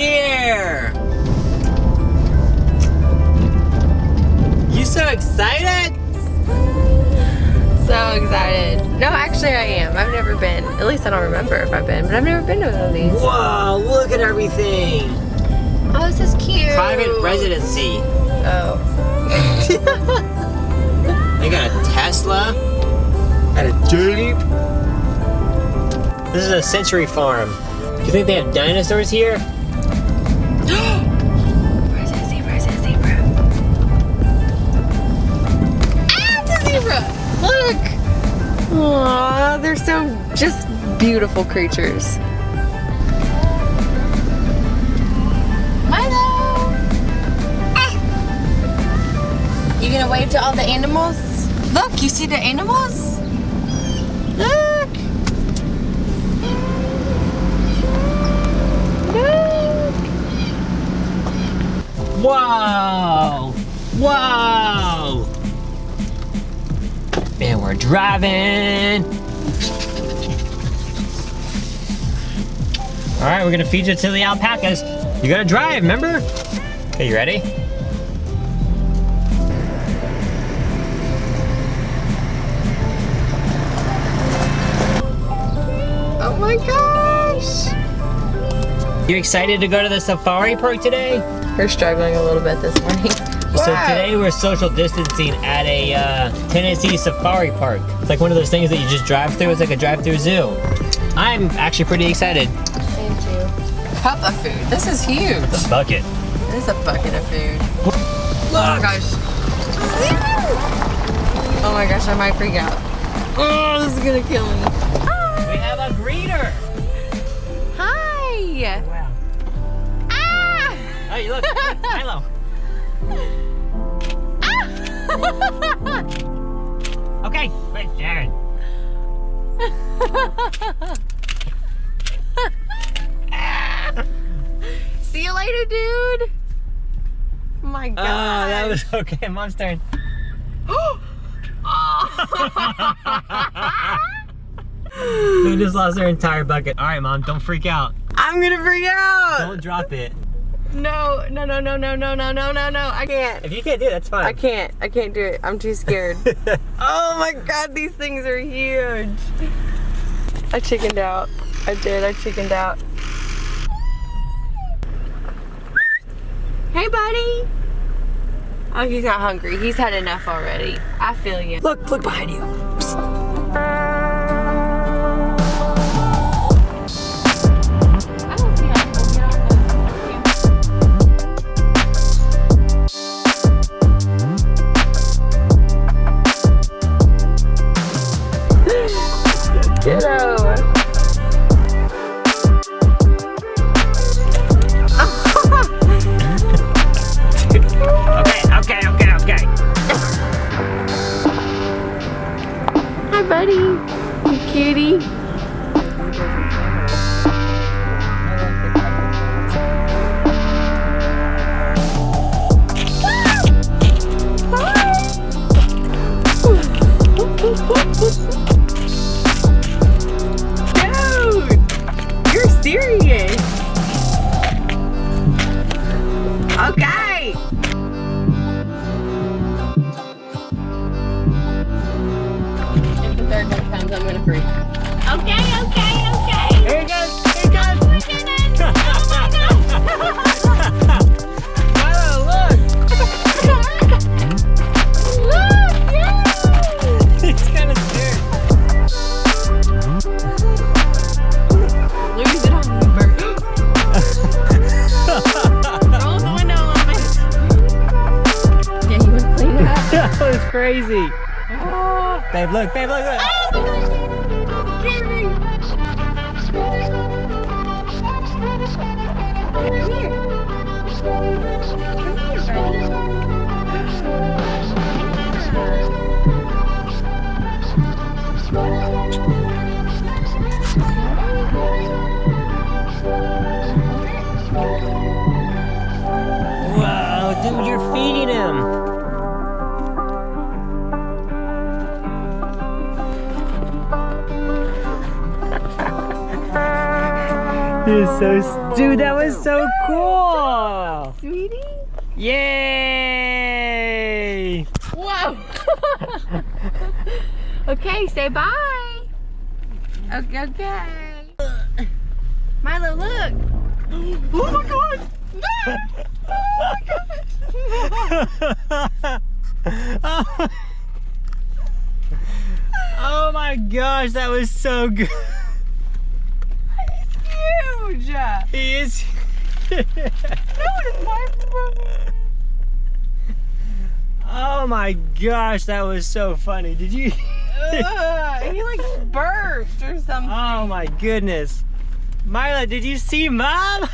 here! You so excited? So excited. No, actually I am. I've never been. At least I don't remember if I've been, but I've never been to one of these. Whoa, look at everything! Oh, this is cute. Private residency. Oh. They got a Tesla. Got a Jeep. This is a Century Farm. Do you think they have dinosaurs here? Where's that zebra? Is that zebra? Ah, it's a zebra! Look! Aww, they're so just beautiful creatures. Milo! Ah. You gonna wave to all the animals? Look, you see the animals? Look! Look! Whoa! Whoa! And we're driving. All right, we're gonna feed you to the alpacas. You gotta drive, remember? Okay, you ready? Oh my gosh! You excited to go to the safari park today? We're struggling a little bit this morning. So today we're social distancing at a Tennessee safari park. It's like one of those things that you just drive through. It's like a drive-through zoo. I'm actually pretty excited. Me too. Cup of food. This is huge. The bucket. This is a bucket of food. Oh my gosh. Oh my gosh, I might freak out. Oh, this is gonna kill me. We have a greeter. Hi! Wow. Ah! Oh, you look, Milo. Okay, wait, Sharon. See you later, dude. Oh my god. Oh, that was okay. Mom's turn. We just lost our entire bucket. All right, Mom, don't freak out. I'm gonna freak out. Don't drop it. No. I can't. If you can't do it, that's fine. I can't do it. I'm too scared. Oh my god, these things are huge. I chickened out. I chickened out. Hey, buddy. Oh, he's not hungry. He's had enough already. I feel you. Look behind you. Psst. Ditto. Okay. Hi, buddy. You cutie. Dude, you're serious. Okay. If the third one comes, I'm gonna freak. Okay. Here it goes. Milo, look. He's kind of scared. Lose it on me, Bert. Roll the window on me. Yeah, you want to clean it up? That was crazy. Babe, look. Oh my gosh. Scared me. Come here. Wow, dude, you're feeding him. Dude, that was so cool. Sweetie? Yay! Whoa! Okay, say bye. Okay. Milo, look. Oh my god! Oh my gosh, that was so good. Huge! He is. Oh my gosh, that was so funny. Did you? He like burped or something. Oh my goodness. Mila, did you see Mom?